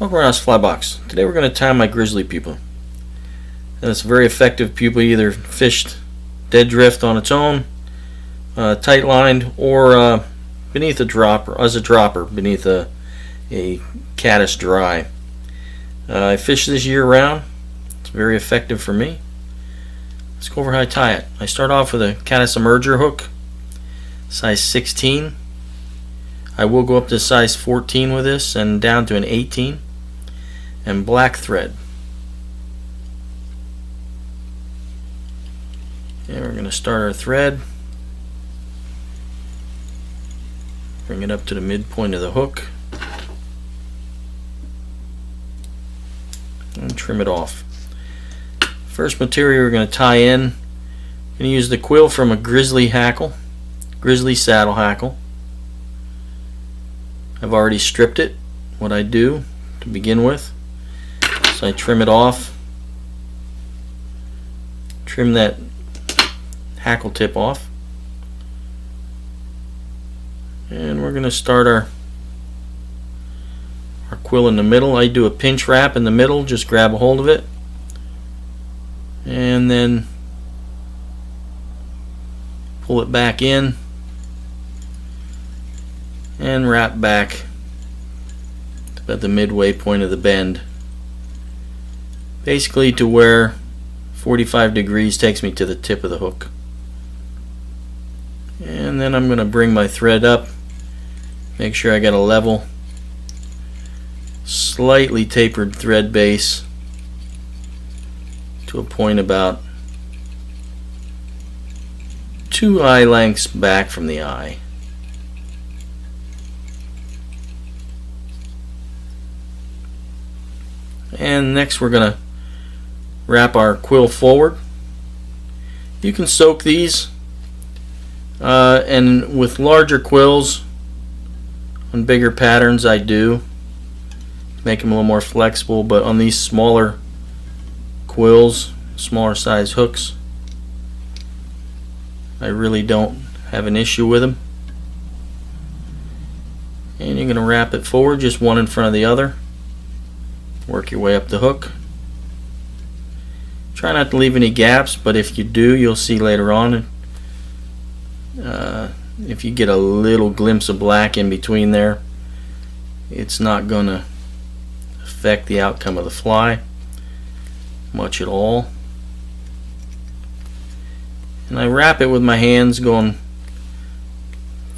Welcome around Fly Box. Today we're going to tie my Grizzly pupa. And it's a very effective pupa, either fished dead drift on its own, tight lined, or beneath a dropper, as a dropper beneath a caddis dry. I fish this year round. It's very effective for me. Let's go over how I tie it. I start off with a caddis emerger hook, size 16. I will go up to size 14 with this and down to an 18, and black thread. And we're going to start our thread, bring it up to the midpoint of the hook, and trim it off. First material we're going to tie in, I'm going to use the quill from a Grizzly hackle, Grizzly saddle hackle. I've already stripped it. What I do to begin with, so I trim it off, trim that hackle tip off, and we're going to start our quill in the middle. I do a pinch wrap in the middle, just grab a hold of it, and then pull it back in and wrap back at the midway point of the bend, basically to where 45 degrees takes me to the tip of the hook. And then I'm going to bring my thread up, make sure I got a level, slightly tapered thread base to a point about 2 eye lengths back from the eye. And next we're going to wrap our quill forward. You can soak these, and with larger quills on bigger patterns I do make them a little more flexible, but on these smaller quills, smaller size hooks, I really don't have an issue with them. And you're going to wrap it forward, just one in front of the other. Work your way up the hook. Try not to leave any gaps, but if you do, you'll see later on, if you get a little glimpse of black in between there, it's not going to affect the outcome of the fly much at all. And I wrap it with my hands, going,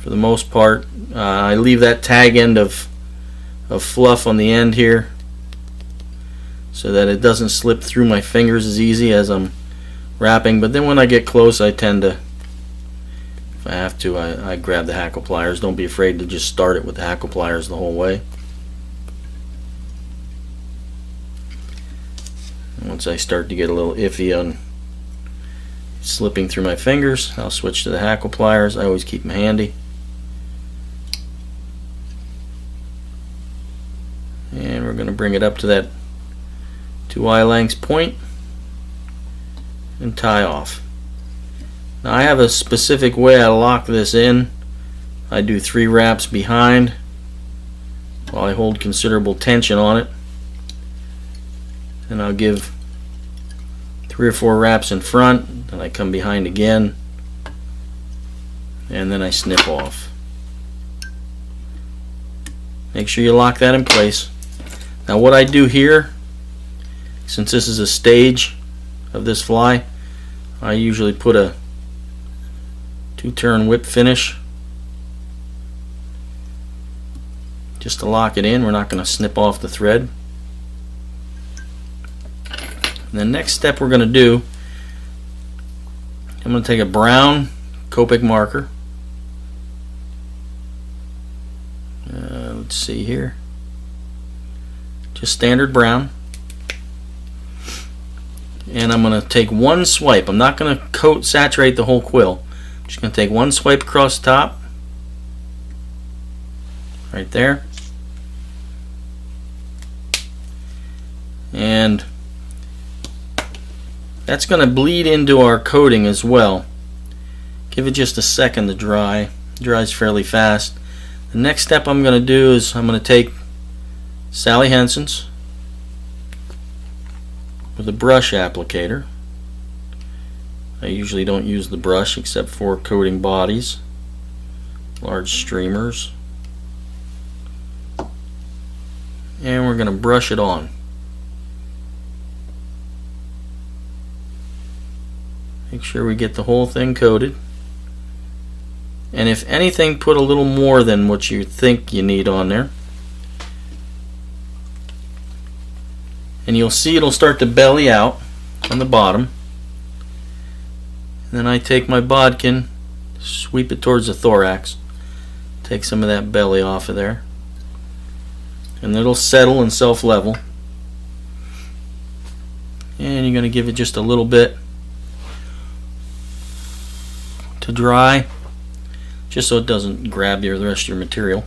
for the most part, I leave that tag end of fluff on the end here, so that it doesn't slip through my fingers as easy as I'm wrapping. But then when I get close, I tend to, if I have to, I grab the hackle pliers. Don't be afraid to just start it with the hackle pliers the whole way. And once I start to get a little iffy on slipping through my fingers, I'll switch to the hackle pliers. I always keep them handy. And we're going to bring it up to that 2 eye lengths point and tie off. Now I have a specific way I lock this in. I do 3 wraps behind while I hold considerable tension on it, and I'll give 3 or 4 wraps in front, then I come behind again, and then I snip off. Make sure you lock that in place. Now what I do here, since this is a stage of this fly, I usually put a 2-turn whip finish just to lock it in. We're not going to snip off the thread. And the next step we're going to do, I'm going to take a brown Copic marker. Let's see here, just standard brown. And I'm going to take one swipe. I'm not going to saturate the whole quill. I'm just going to take one swipe across the top, right there, and that's going to bleed into our coating as well. Give it just a second to dry. It dries fairly fast. The next step I'm going to do is I'm going to take Sally Hansen's with a brush applicator. I usually don't use the brush except for coating bodies, large streamers. And we're going to brush it on. Make sure we get the whole thing coated. And if anything, put a little more than what you think you need on there. And you'll see it'll start to belly out on the bottom. And then I take my bodkin, sweep it towards the thorax, take some of that belly off of there, and it'll settle and self-level. And you're going to give it just a little bit to dry, just so it doesn't grab the rest of your material.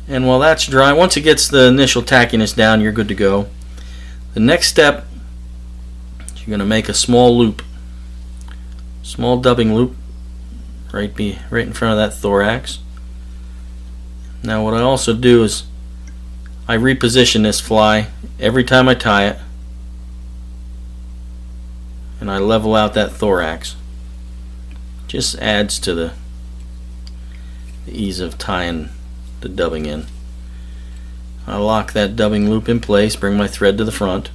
And while that's dry, once it gets the initial tackiness down, you're good to go. The next step, you're going to make a small loop, small dubbing loop right in front of that thorax. Now what I also do is I reposition this fly every time I tie it, and I level out that thorax. Just adds to the ease of tying the dubbing in. I lock that dubbing loop in place, bring my thread to the front,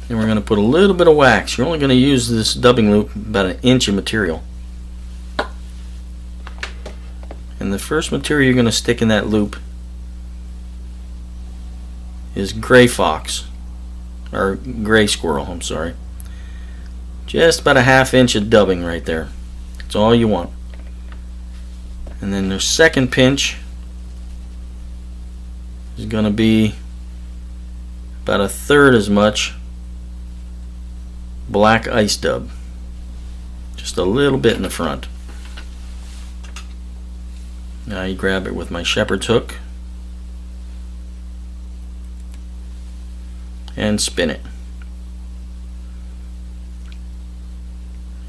and we're going to put a little bit of wax. You're only going to use this dubbing loop about 1 inch of material. And the first material you're going to stick in that loop is gray fox, or gray squirrel, I'm sorry. Just about 1/2 inch of dubbing right there. That's all you want. And then the second pinch is going to be about 1/3 as much black ice dub. Just a little bit in the front. Now you grab it with my shepherd's hook and spin it.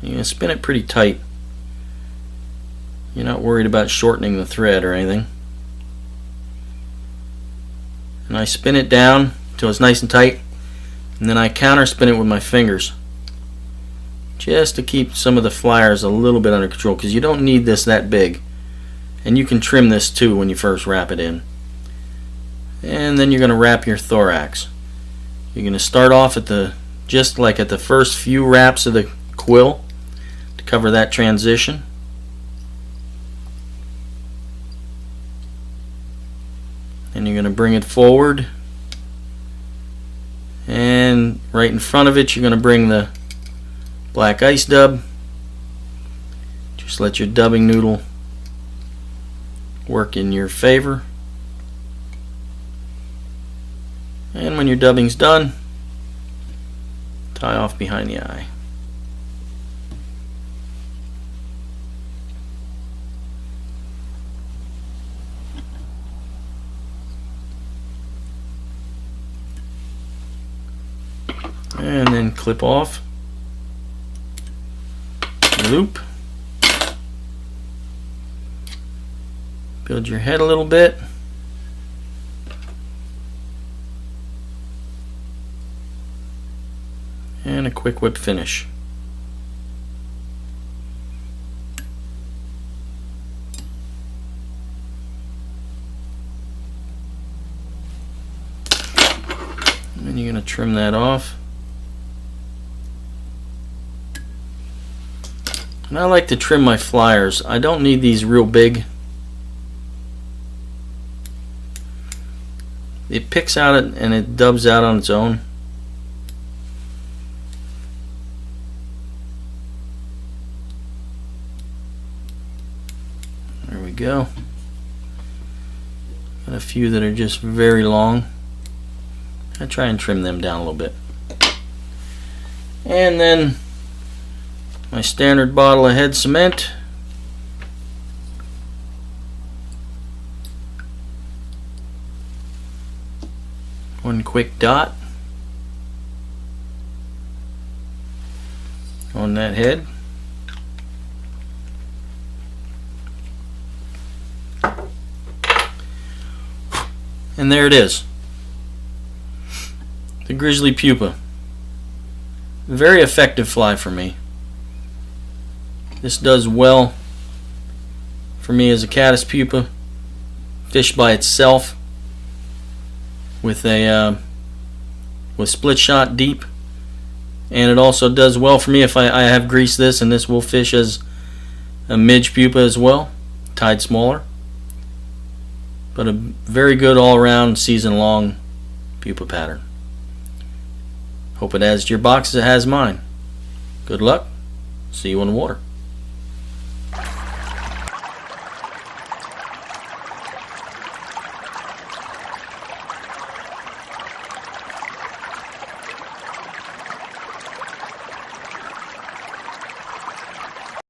You're going to spin it pretty tight. You're not worried about shortening the thread or anything. And I spin it down until it's nice and tight, and then I counter spin it with my fingers, just to keep some of the flyers a little bit under control, because you don't need this that big. And you can trim this too when you first wrap it in. And then you're going to wrap your thorax. You're going to start off at just like at the first few wraps of the quill to cover that transition. And you're going to bring it forward, and right in front of it you're going to bring the black ice dub. Just let your dubbing noodle work in your favor. And when your dubbing's done, tie off behind the eye. And then clip off, loop, build your head a little bit, and a quick whip finish. And then you're going to trim that off. And I like to trim my flyers. I don't need these real big. It picks out and it dubs out on its own. There we go. Got a few that are just very long. I try and trim them down a little bit. And then my standard bottle of head cement. One quick dot on that head. And there it is. The Grizzly Pupa. Very effective fly for me. This does well for me as a caddis pupa. Fish by itself with a with split shot deep. And it also does well for me if I have greased this, and this will fish as a midge pupa as well, tied smaller. But a very good all-around season-long pupa pattern. Hope it adds to your box as it has mine. Good luck. See you in the water.